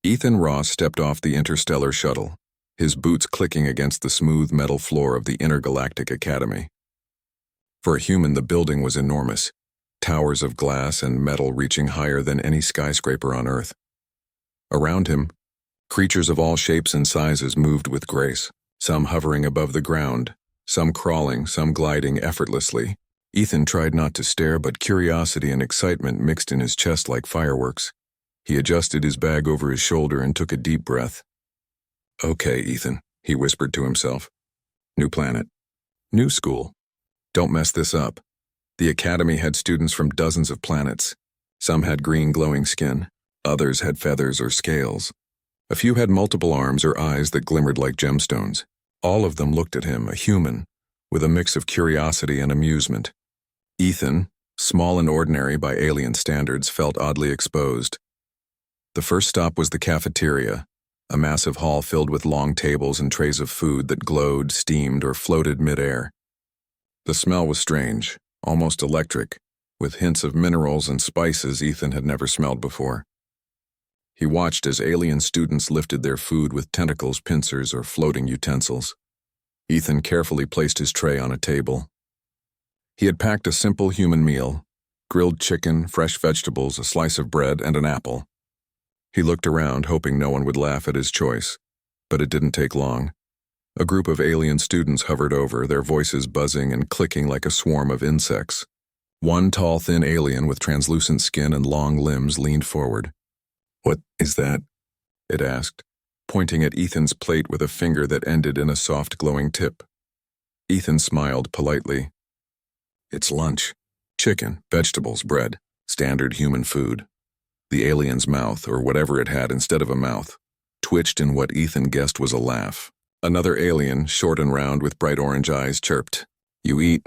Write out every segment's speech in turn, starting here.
Ethan Ross stepped off the interstellar shuttle, his boots clicking against the smooth metal floor of the Intergalactic Academy. For a human, the building was enormous, towers of glass and metal reaching higher than any skyscraper on Earth. Around him, creatures of all shapes and sizes moved with grace, some hovering above the ground, some crawling, some gliding effortlessly. Ethan tried not to stare, but curiosity and excitement mixed in his chest like fireworks. He adjusted his bag over his shoulder and took a deep breath. "Okay, Ethan," he whispered to himself. "New planet. New school. Don't mess this up." The academy had students from dozens of planets. Some had green glowing skin. Others had feathers or scales. A few had multiple arms or eyes that glimmered like gemstones. All of them looked at him, a human, with a mix of curiosity and amusement. Ethan, small and ordinary by alien standards, felt oddly exposed. The first stop was the cafeteria, a massive hall filled with long tables and trays of food that glowed, steamed, or floated mid-air. The smell was strange, almost electric, with hints of minerals and spices Ethan had never smelled before. He watched as alien students lifted their food with tentacles, pincers, or floating utensils. Ethan carefully placed his tray on a table. He had packed a simple human meal: grilled chicken, fresh vegetables, a slice of bread, and an apple. He looked around, hoping no one would laugh at his choice, but it didn't take long. A group of alien students hovered over, their voices buzzing and clicking like a swarm of insects. One tall, thin alien with translucent skin and long limbs leaned forward. "What is that?" it asked, pointing at Ethan's plate with a finger that ended in a soft, glowing tip. Ethan smiled politely. "It's lunch. Chicken, vegetables, bread, standard human food." The alien's mouth, or whatever it had instead of a mouth, twitched in what Ethan guessed was a laugh. Another alien, short and round with bright orange eyes, chirped. "You eat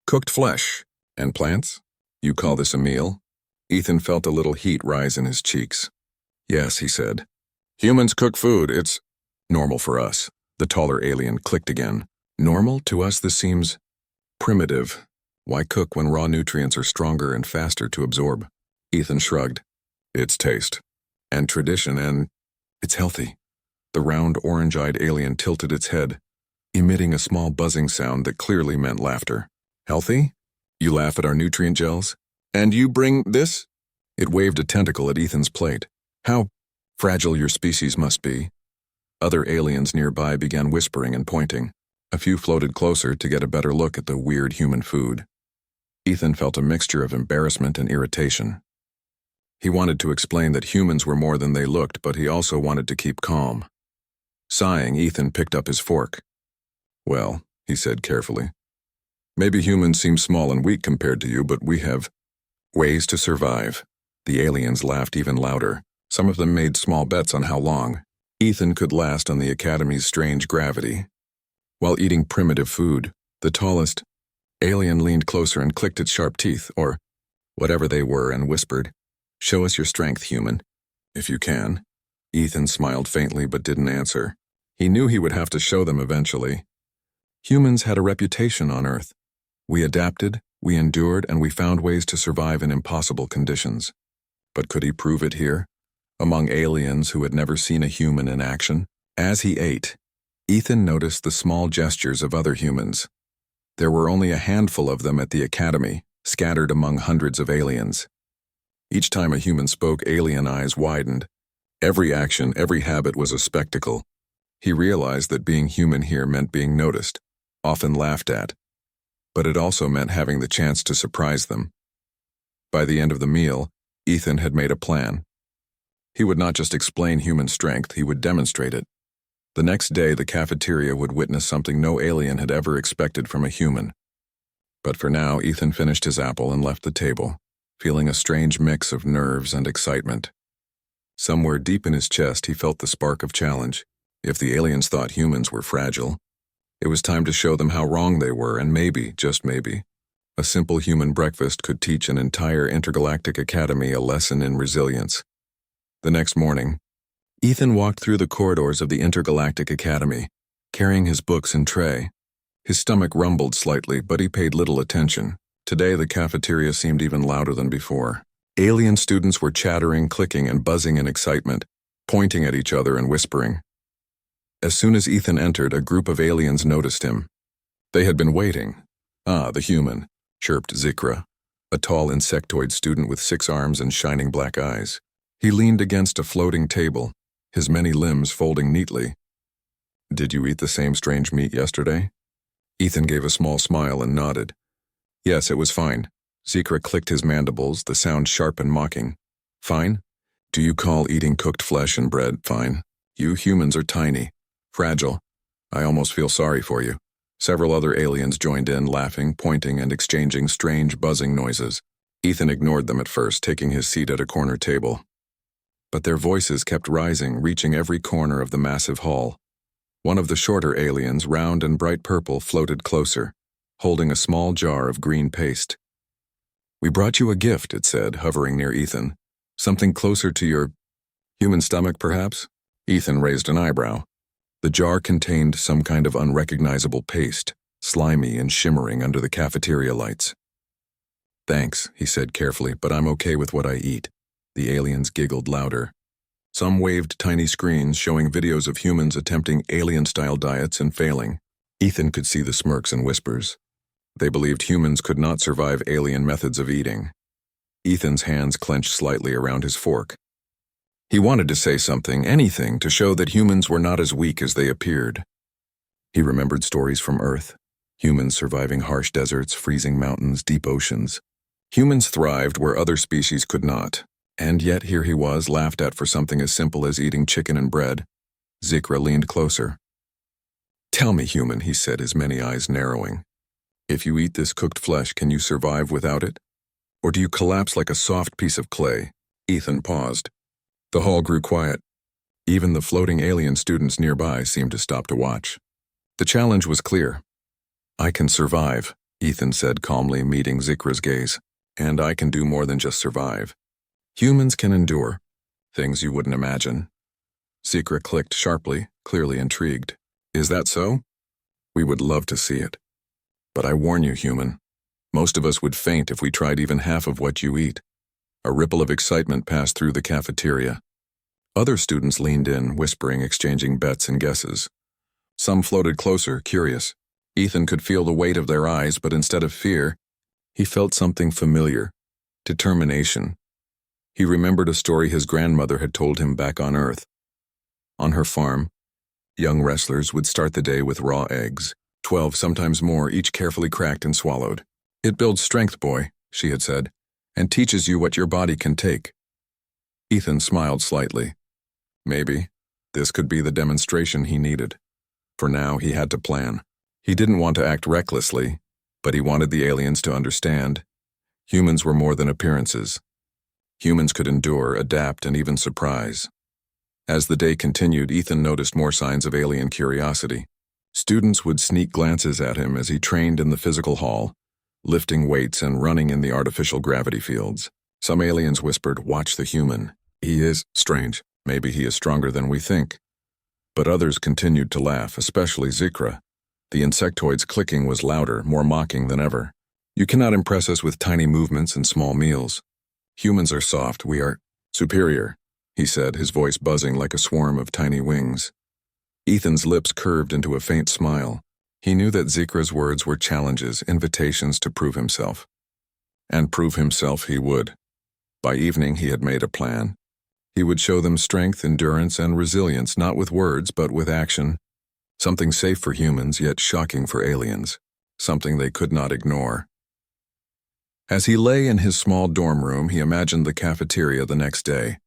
cooked flesh and plants? You call this a meal?" Ethan felt a little heat rise in his cheeks. "Yes," he said. "Humans cook food. It's normal for us." The taller alien clicked again. "Normal? To us this seems primitive. Why cook when raw nutrients are stronger and faster to absorb?" Ethan shrugged. "It's taste. And tradition, and it's healthy." The round, orange-eyed alien tilted its head, emitting a small buzzing sound that clearly meant laughter. "Healthy? You laugh at our nutrient gels? And you bring this?" It waved a tentacle at Ethan's plate. "How fragile your species must be." Other aliens nearby began whispering and pointing. A few floated closer to get a better look at the weird human food. Ethan felt a mixture of embarrassment and irritation. He wanted to explain that humans were more than they looked, but he also wanted to keep calm. Sighing, Ethan picked up his fork. "Well," he said carefully, "maybe humans seem small and weak compared to you, but we have ways to survive." The aliens laughed even louder. Some of them made small bets on how long Ethan could last on the Academy's strange gravity. While eating primitive food, the tallest alien leaned closer and clicked its sharp teeth, or whatever they were, and whispered, "Show us your strength, human. If you can." Ethan smiled faintly but didn't answer. He knew he would have to show them eventually. Humans had a reputation on Earth. We adapted, we endured, and we found ways to survive in impossible conditions. But could he prove it here, among aliens who had never seen a human in action? As he ate, Ethan noticed the small gestures of other humans. There were only a handful of them at the Academy, scattered among hundreds of aliens. Each time a human spoke, alien eyes widened. Every action, every habit was a spectacle. He realized that being human here meant being noticed, often laughed at. But it also meant having the chance to surprise them. By the end of the meal, Ethan had made a plan. He would not just explain human strength, he would demonstrate it. The next day, the cafeteria would witness something no alien had ever expected from a human. But for now, Ethan finished his apple and left the table, feeling a strange mix of nerves and excitement. Somewhere deep in his chest, he felt the spark of challenge. If the aliens thought humans were fragile, it was time to show them how wrong they were, and maybe, just maybe, a simple human breakfast could teach an entire intergalactic academy a lesson in resilience. The next morning, Ethan walked through the corridors of the Intergalactic Academy, carrying his books and tray. His stomach rumbled slightly, but he paid little attention. Today, the cafeteria seemed even louder than before. Alien students were chattering, clicking, and buzzing in excitement. pointing at each other and whispering. As soon as Ethan entered, a group of aliens noticed him. They had been waiting. "Ah, the human," chirped Zikra, a tall insectoid student with 6 arms and shining black eyes. He leaned against a floating table, his many limbs folding neatly. "Did you eat the same strange meat yesterday?" Ethan gave a small smile and nodded. "Yes, it was fine." Zikra clicked his mandibles, the sound sharp and mocking. "Fine? Do you call eating cooked flesh and bread fine? You humans are tiny, fragile. I almost feel sorry for you." Several other aliens joined in, laughing, pointing, and exchanging strange buzzing noises. Ethan ignored them at first, taking his seat at a corner table. But their voices kept rising, reaching every corner of the massive hall. One of the shorter aliens, round and bright purple, floated closer, holding a small jar of green paste. "We brought you a gift," it said, hovering near Ethan. "Something closer to your human stomach, perhaps?" Ethan raised an eyebrow. The jar contained some kind of unrecognizable paste, slimy and shimmering under the cafeteria lights. "Thanks," he said carefully, "but I'm okay with what I eat." The aliens giggled louder. Some waved tiny screens showing videos of humans attempting alien-style diets and failing. Ethan could see the smirks and whispers. They believed humans could not survive alien methods of eating. Ethan's hands clenched slightly around his fork. He wanted to say something, anything, to show that humans were not as weak as they appeared. He remembered stories from Earth, humans surviving harsh deserts, freezing mountains, deep oceans. Humans thrived where other species could not, and yet here he was, laughed at for something as simple as eating chicken and bread. Zikra leaned closer. "Tell me, human," he said, his many eyes narrowing. "If you eat this cooked flesh, can you survive without it? Or do you collapse like a soft piece of clay?" Ethan paused. The hall grew quiet. Even the floating alien students nearby seemed to stop to watch. The challenge was clear. "I can survive," Ethan said calmly, meeting Zikra's gaze. "And I can do more than just survive. Humans can endure things you wouldn't imagine." Zikra clicked sharply, clearly intrigued. "Is that so? We would love to see it. But I warn you, human, most of us would faint if we tried even half of what you eat." A ripple of excitement passed through the cafeteria. Other students leaned in, whispering, exchanging bets and guesses. Some floated closer, curious. Ethan could feel the weight of their eyes, but instead of fear, he felt something familiar, determination. He remembered a story his grandmother had told him back on Earth. On her farm, young wrestlers would start the day with raw eggs, 12, sometimes more, each carefully cracked and swallowed. "It builds strength, boy," she had said, "and teaches you what your body can take." Ethan smiled slightly. Maybe this could be the demonstration he needed. For now, he had to plan. He didn't want to act recklessly, but he wanted the aliens to understand. Humans were more than appearances. Humans could endure, adapt, and even surprise. As the day continued, Ethan noticed more signs of alien curiosity. Students would sneak glances at him as he trained in the physical hall, lifting weights and running in the artificial gravity fields. Some aliens whispered, "Watch the human. He is strange. Maybe he is stronger than we think." But others continued to laugh, especially Zikra. The insectoid's clicking was louder, more mocking than ever. "You cannot impress us with tiny movements and small meals. Humans are soft, we are superior," he said, his voice buzzing like a swarm of tiny wings. Ethan's lips curved into a faint smile. He knew that Zikra's words were challenges, invitations to prove himself. And prove himself he would. By evening, he had made a plan. He would show them strength, endurance, and resilience, not with words, but with action. Something safe for humans, yet shocking for aliens. Something they could not ignore. As he lay in his small dorm room, he imagined the cafeteria the next day.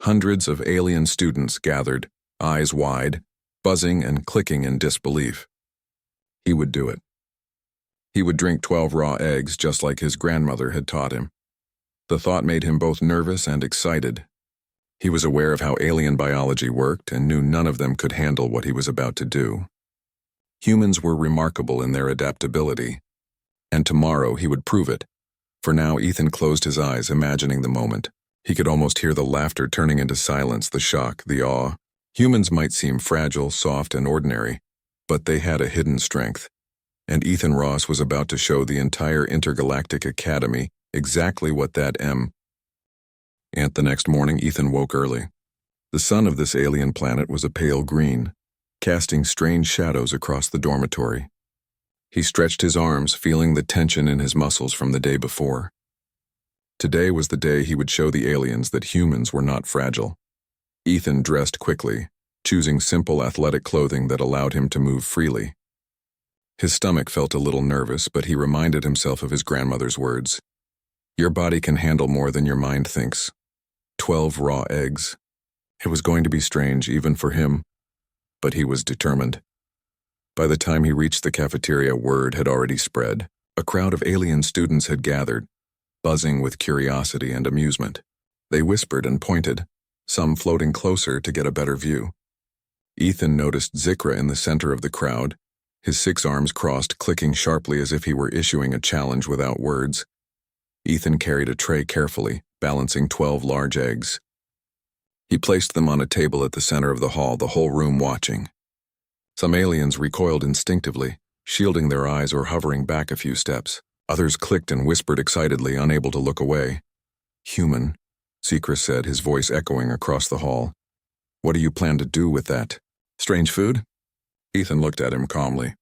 Hundreds of alien students gathered, eyes wide, buzzing and clicking in disbelief. He would do it. He would drink 12 raw eggs just like his grandmother had taught him. The thought made him both nervous and excited. He was aware of how alien biology worked and knew none of them could handle what he was about to do. Humans were remarkable in their adaptability, and tomorrow he would prove it. For now, Ethan closed his eyes, imagining the moment. He could almost hear the laughter turning into silence, the shock, the awe. Humans might seem fragile, soft, and ordinary, but they had a hidden strength. And Ethan Ross was about to show the entire intergalactic academy exactly what that meant. The next morning, Ethan woke early. The sun of this alien planet was a pale green, casting strange shadows across the dormitory. He stretched his arms, feeling the tension in his muscles from the day before. Today was the day he would show the aliens that humans were not fragile. Ethan dressed quickly, choosing simple athletic clothing that allowed him to move freely. His stomach felt a little nervous, but he reminded himself of his grandmother's words. Your body can handle more than your mind thinks. 12 raw eggs. It was going to be strange, even for him, but he was determined. By the time he reached the cafeteria, word had already spread. A crowd of alien students had gathered, buzzing with curiosity and amusement. They whispered and pointed, some floating closer to get a better view. Ethan noticed Zikra in the center of the crowd, his 6 arms crossed, clicking sharply as if he were issuing a challenge without words. Ethan carried a tray carefully, balancing 12 large eggs. He placed them on a table at the center of the hall, the whole room watching. Some aliens recoiled instinctively, shielding their eyes or hovering back a few steps. Others clicked and whispered excitedly, unable to look away. Human, Zikra said, his voice echoing across the hall. What do you plan to do with that? Strange food? Ethan looked at him calmly.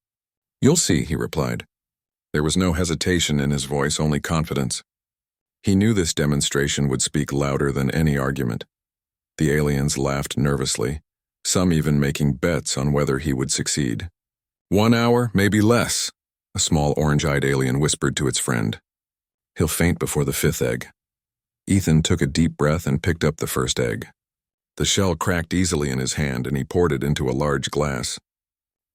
You'll see, he replied. There was no hesitation in his voice, only confidence. He knew this demonstration would speak louder than any argument. The aliens laughed nervously, some even making bets on whether he would succeed. 1 hour, maybe less, a small orange-eyed alien whispered to its friend. He'll faint before the 5th egg. Ethan took a deep breath and picked up the first egg. The shell cracked easily in his hand and he poured it into a large glass.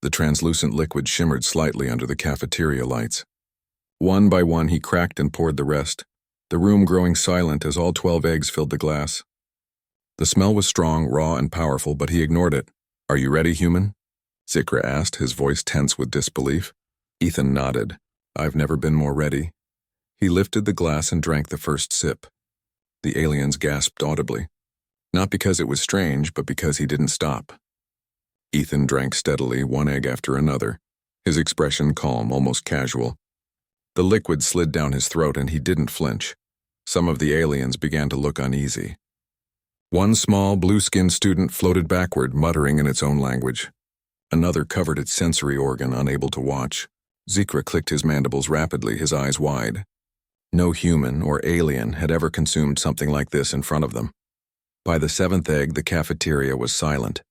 The translucent liquid shimmered slightly under the cafeteria lights. One by one he cracked and poured the rest, the room growing silent as all 12 eggs filled the glass. The smell was strong, raw, and powerful, but he ignored it. Are you ready, human? Zikra asked, his voice tense with disbelief. Ethan nodded. I've never been more ready. He lifted the glass and drank the first sip. The aliens gasped audibly. Not because it was strange, but because he didn't stop. Ethan drank steadily, 1 egg after another, his expression calm, almost casual. The liquid slid down his throat and he didn't flinch. Some of the aliens began to look uneasy. One small, blue-skinned student floated backward, muttering in its own language. Another covered its sensory organ, unable to watch. Zikra clicked his mandibles rapidly, his eyes wide. No human or alien had ever consumed something like this in front of them. By the 7th egg, the cafeteria was silent.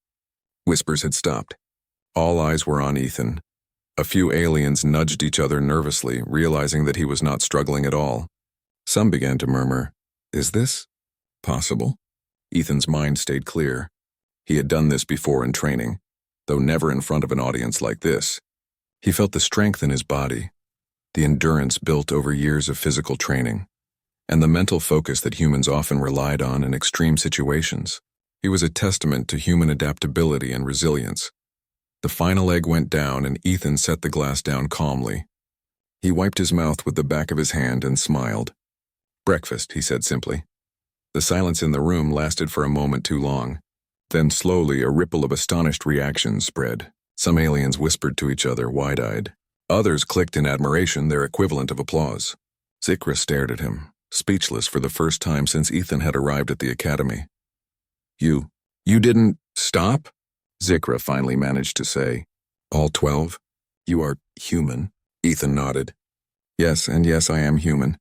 Whispers had stopped. All eyes were on Ethan. A few aliens nudged each other nervously, realizing that he was not struggling at all. Some began to murmur, Is this possible? Ethan's mind stayed clear. He had done this before in training, though never in front of an audience like this. He felt the strength in his body, the endurance built over years of physical training, and the mental focus that humans often relied on in extreme situations. He was a testament to human adaptability and resilience. The final egg went down and Ethan set the glass down calmly. He wiped his mouth with the back of his hand and smiled. Breakfast, he said simply. The silence in the room lasted for a moment too long. Then slowly a ripple of astonished reactions spread. Some aliens whispered to each other, wide-eyed. Others clicked in admiration, their equivalent of applause. Zikra stared at him, speechless for the first time since Ethan had arrived at the academy. You didn't stop? Zikra finally managed to say. All 12? You are human? Ethan nodded. Yes, and yes, I am human.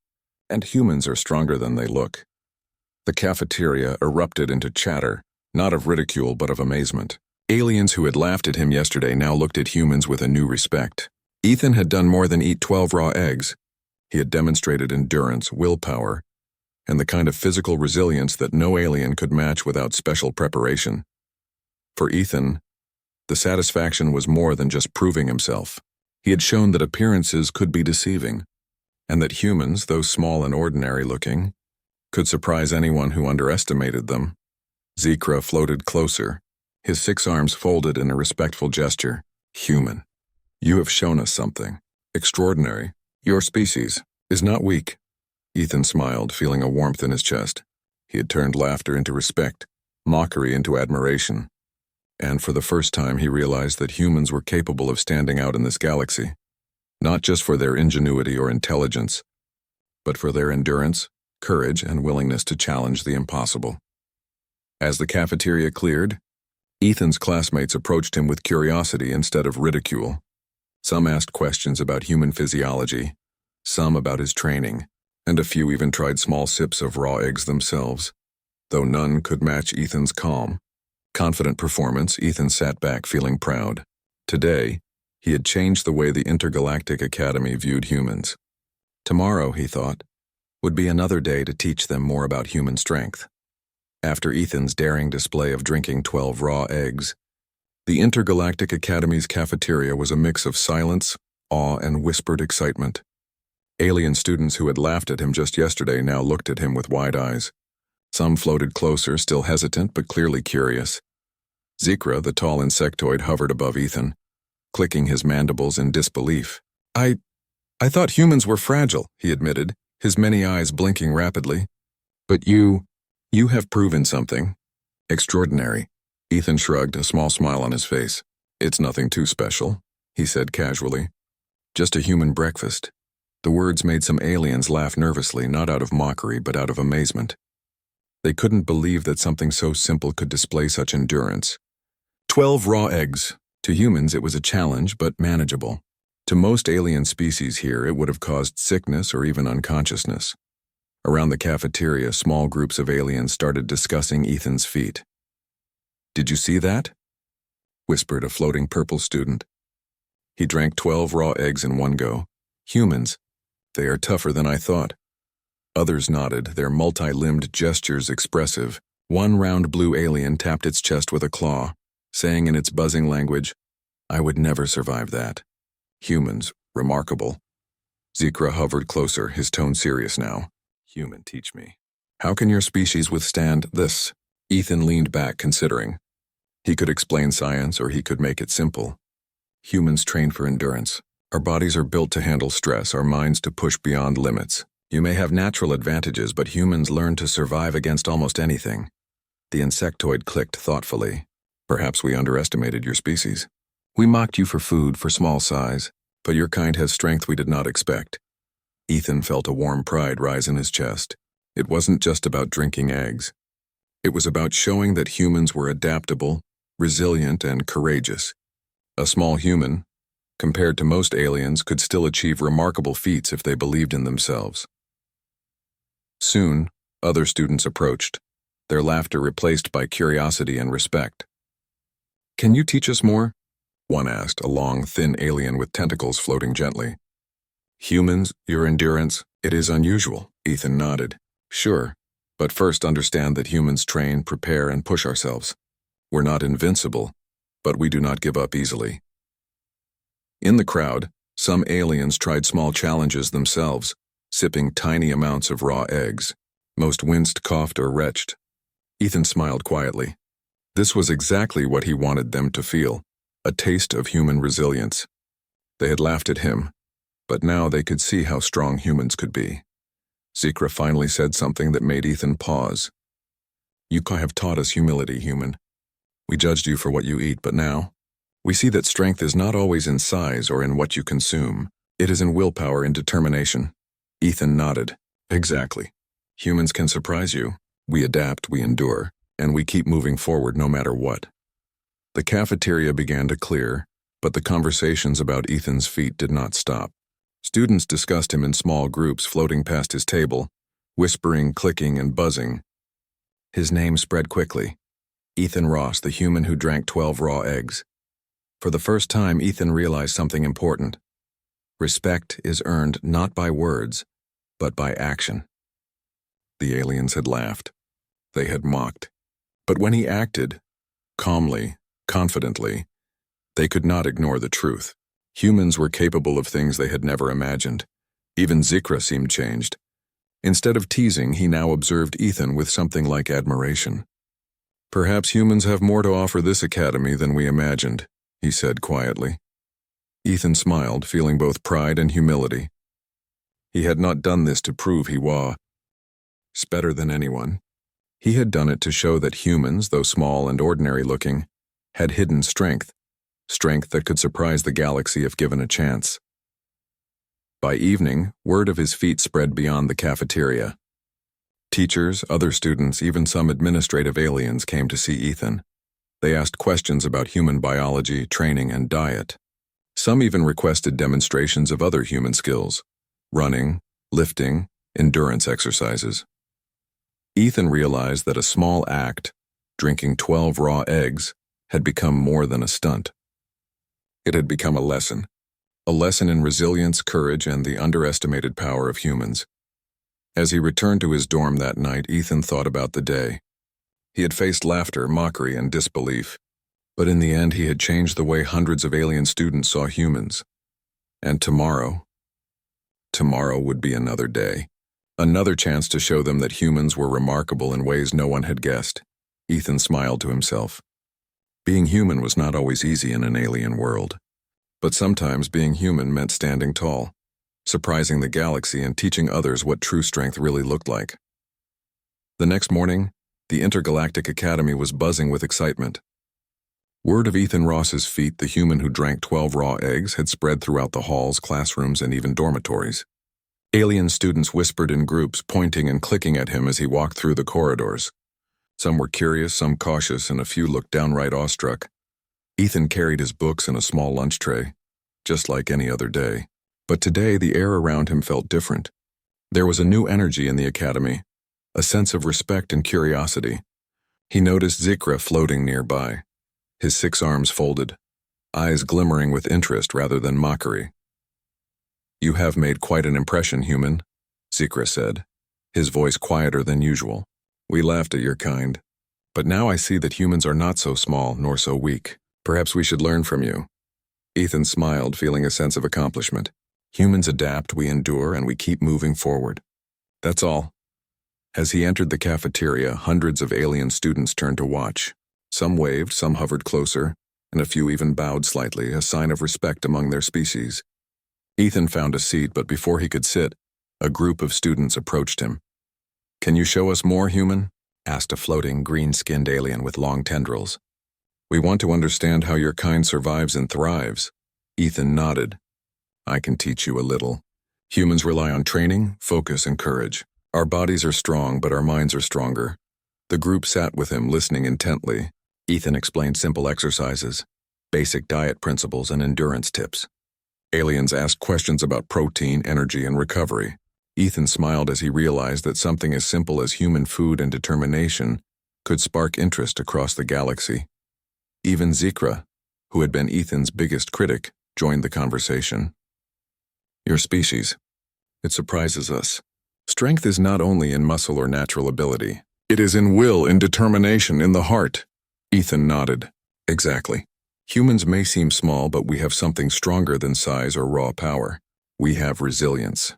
And humans are stronger than they look. The cafeteria erupted into chatter, not of ridicule but of amazement. Aliens who had laughed at him yesterday now looked at humans with a new respect. Ethan had done more than eat 12 raw eggs. He had demonstrated endurance, willpower, and the kind of physical resilience that no alien could match without special preparation. For Ethan, the satisfaction was more than just proving himself. He had shown that appearances could be deceiving, and that humans, though small and ordinary-looking, could surprise anyone who underestimated them. Zikra floated closer, his 6 arms folded in a respectful gesture. Human, you have shown us something extraordinary. Your species is not weak. Ethan smiled, feeling a warmth in his chest. He had turned laughter into respect, mockery into admiration. And for the first time he realized that humans were capable of standing out in this galaxy, not just for their ingenuity or intelligence, but for their endurance, courage, and willingness to challenge the impossible. As the cafeteria cleared, Ethan's classmates approached him with curiosity instead of ridicule. Some asked questions about human physiology, some about his training, and a few even tried small sips of raw eggs themselves. Though none could match Ethan's calm, confident performance, Ethan sat back feeling proud. Today, he had changed the way the Intergalactic Academy viewed humans. Tomorrow, he thought, would be another day to teach them more about human strength. After Ethan's daring display of drinking 12 raw eggs, the Intergalactic Academy's cafeteria was a mix of silence, awe, and whispered excitement. Alien students who had laughed at him just yesterday now looked at him with wide eyes. Some floated closer, still hesitant but clearly curious. Zekra, the tall insectoid, hovered above Ethan, clicking his mandibles in disbelief. I thought humans were fragile, he admitted, his many eyes blinking rapidly. But you have proven something. Extraordinary. Ethan shrugged, a small smile on his face. It's nothing too special, he said casually. Just a human breakfast. The words made some aliens laugh nervously, not out of mockery, but out of amazement. They couldn't believe that something so simple could display such endurance. 12 raw eggs. To humans, it was a challenge, but manageable. To most alien species here, it would have caused sickness or even unconsciousness. Around the cafeteria, small groups of aliens started discussing Ethan's feat. Did you see that? Whispered a floating purple student. He drank 12 raw eggs in one go. Humans. They are tougher than I thought. Others nodded, their multi-limbed gestures expressive. One round blue alien tapped its chest with a claw, saying in its buzzing language, I would never survive that. Humans, remarkable. Zekra hovered closer, his tone serious now. Human, teach me. How can your species withstand this? Ethan leaned back, considering. He could explain science, or he could make it simple. Humans train for endurance. Our bodies are built to handle stress, our minds to push beyond limits. You may have natural advantages, but humans learn to survive against almost anything. The insectoid clicked thoughtfully. Perhaps we underestimated your species. We mocked you for food, for small size, but your kind has strength we did not expect. Ethan felt a warm pride rise in his chest. It wasn't just about drinking eggs. It was about showing that humans were adaptable, resilient, and courageous. A small human, compared to most aliens, could still achieve remarkable feats if they believed in themselves. Soon, other students approached, their laughter replaced by curiosity and respect. Can you teach us more? One asked, a long, thin alien with tentacles floating gently. Humans, your endurance, it is unusual, Ethan nodded. Sure, but first understand that humans train, prepare, and push ourselves. We're not invincible, but we do not give up easily. In the crowd, some aliens tried small challenges themselves, sipping tiny amounts of raw eggs. Most winced, coughed, or retched. Ethan smiled quietly. This was exactly what he wanted them to feel, a taste of human resilience. They had laughed at him, but now they could see how strong humans could be. Zekra finally said something that made Ethan pause. You have taught us humility, human. We judged you for what you eat, but now, we see that strength is not always in size or in what you consume. It is in willpower and determination. Ethan nodded. Exactly. Humans can surprise you. We adapt, we endure, and we keep moving forward no matter what. The cafeteria began to clear, but the conversations about Ethan's feat did not stop. Students discussed him in small groups floating past his table, whispering, clicking, and buzzing. His name spread quickly. Ethan Ross, the human who drank 12 raw eggs. For the first time, Ethan realized something important. Respect is earned not by words, but by action. The aliens had laughed. They had mocked. But when he acted, calmly, confidently, they could not ignore the truth. Humans were capable of things they had never imagined. Even Zekra seemed changed. Instead of teasing, he now observed Ethan with something like admiration. Perhaps humans have more to offer this academy than we imagined, he said quietly. Ethan smiled, feeling both pride and humility. He had not done this to prove he was better than anyone. He had done it to show that humans, though small and ordinary-looking, had hidden strength that could surprise the galaxy if given a chance. By evening, word of his feat spread beyond the cafeteria. Teachers, other students, even some administrative aliens came to see Ethan. They asked questions about human biology, training, and diet. Some even requested demonstrations of other human skills: running, lifting, endurance exercises. Ethan realized that a small act, drinking 12 raw eggs, had become more than a stunt. It had become a lesson in resilience, courage, and the underestimated power of humans. As he returned to his dorm that night, Ethan thought about the day. He had faced laughter, mockery, and disbelief, but in the end he had changed the way hundreds of alien students saw humans. And tomorrow would be another day. Another chance to show them that humans were remarkable in ways no one had guessed. Ethan smiled to himself. Being human was not always easy in an alien world. But sometimes being human meant standing tall, surprising the galaxy and teaching others what true strength really looked like. The next morning, the Intergalactic Academy was buzzing with excitement. Word of Ethan Ross's feat, the human who drank 12 raw eggs, had spread throughout the halls, classrooms, and even dormitories. Alien students whispered in groups, pointing and clicking at him as he walked through the corridors. Some were curious, some cautious, and a few looked downright awestruck. Ethan carried his books in a small lunch tray, just like any other day. But today, the air around him felt different. There was a new energy in the academy, a sense of respect and curiosity. He noticed Zikra floating nearby, his 6 arms folded, eyes glimmering with interest rather than mockery. "You have made quite an impression, human," Zikra said, his voice quieter than usual. "We laughed at your kind. But now I see that humans are not so small nor so weak. Perhaps we should learn from you." Ethan smiled, feeling a sense of accomplishment. Humans adapt, we endure, and we keep moving forward. That's all. As he entered the cafeteria, hundreds of alien students turned to watch. Some waved, some hovered closer, and a few even bowed slightly, a sign of respect among their species. Ethan found a seat, but before he could sit, a group of students approached him. "Can you show us more, human?" asked a floating, green-skinned alien with long tendrils. "We want to understand how your kind survives and thrives." Ethan nodded. "I can teach you a little. Humans rely on training, focus, and courage. Our bodies are strong, but our minds are stronger." The group sat with him, listening intently. Ethan explained simple exercises, basic diet principles, and endurance tips. Aliens asked questions about protein, energy, and recovery. Ethan smiled as he realized that something as simple as human food and determination could spark interest across the galaxy. Even Zikra, who had been Ethan's biggest critic, joined the conversation. "Your species. It surprises us. Strength is not only in muscle or natural ability. It is in will, in determination, in the heart." Ethan nodded. "Exactly. Humans may seem small, but we have something stronger than size or raw power. We have resilience."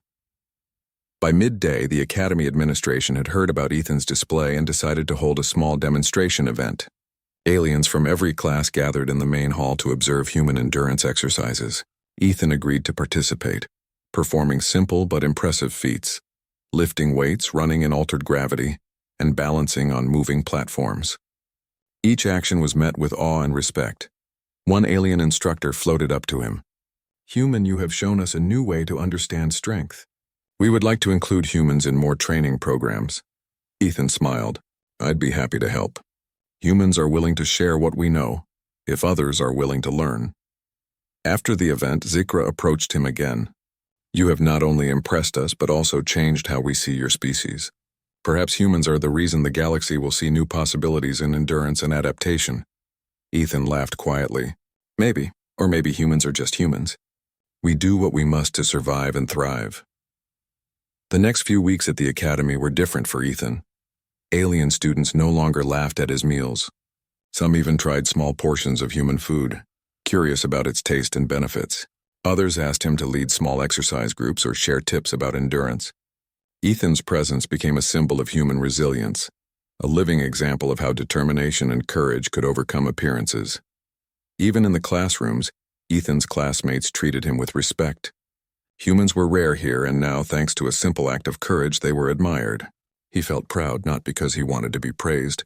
By midday, the Academy administration had heard about Ethan's display and decided to hold a small demonstration event. Aliens from every class gathered in the main hall to observe human endurance exercises. Ethan agreed to participate, performing simple but impressive feats, lifting weights, running in altered gravity, and balancing on moving platforms. Each action was met with awe and respect. One alien instructor floated up to him. "Human, you have shown us a new way to understand strength. We would like to include humans in more training programs." Ethan smiled. "I'd be happy to help. Humans are willing to share what we know, if others are willing to learn." After the event, Zikra approached him again. "You have not only impressed us, but also changed how we see your species. Perhaps humans are the reason the galaxy will see new possibilities in endurance and adaptation." Ethan laughed quietly. "Maybe, or maybe humans are just humans. We do what we must to survive and thrive." The next few weeks at the academy were different for Ethan. Alien students no longer laughed at his meals. Some even tried small portions of human food, curious about its taste and benefits. Others asked him to lead small exercise groups or share tips about endurance. Ethan's presence became a symbol of human resilience, a living example of how determination and courage could overcome appearances. Even in the classrooms, Ethan's classmates treated him with respect. Humans were rare here, and now, thanks to a simple act of courage, they were admired. He felt proud not because he wanted to be praised,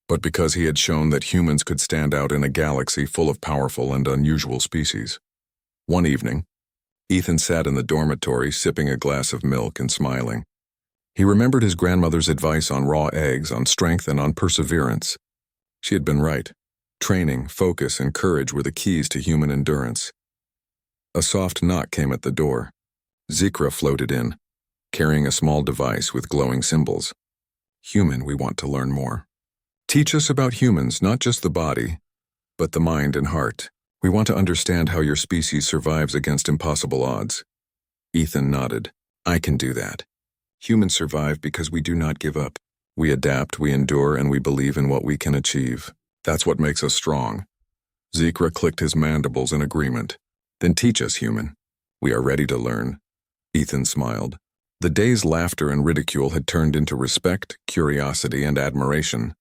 but because he had shown that humans could stand out in a galaxy full of powerful and unusual species. One evening, Ethan sat in the dormitory sipping a glass of milk and smiling. He remembered his grandmother's advice on raw eggs, on strength, and on perseverance. She had been right. Training, focus, and courage were the keys to human endurance. A soft knock came at the door. Zikra floated in, carrying a small device with glowing symbols. Human, we want to learn more. Teach us about humans, not just the body, but the mind and heart. We want to understand how your species survives against impossible odds. Ethan nodded. I can do that. Humans survive because we do not give up. We adapt, we endure, and we believe in what we can achieve. That's what makes us strong. Zikra clicked his mandibles in agreement. Then teach us, human. We are ready to learn. Ethan smiled. The day's laughter and ridicule had turned into respect, curiosity, and admiration.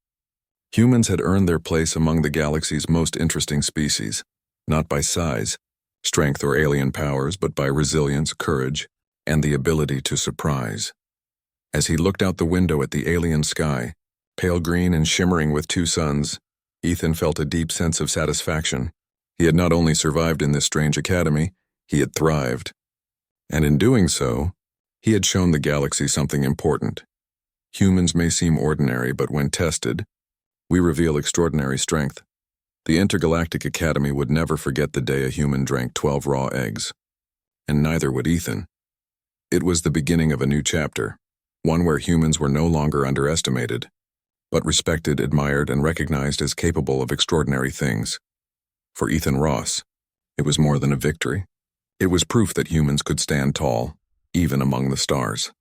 Humans had earned their place among the galaxy's most interesting species, not by size, strength, or alien powers, but by resilience, courage, and the ability to surprise. As he looked out the window at the alien sky, pale green and shimmering with two suns, Ethan felt a deep sense of satisfaction. He had not only survived in this strange academy, he had thrived. And in doing so, he had shown the galaxy something important. Humans may seem ordinary, but when tested, we reveal extraordinary strength. The Intergalactic Academy would never forget the day a human drank 12 raw eggs. And neither would Ethan. It was the beginning of a new chapter, one where humans were no longer underestimated, but respected, admired, and recognized as capable of extraordinary things. For Ethan Ross, it was more than a victory. It was proof that humans could stand tall, even among the stars.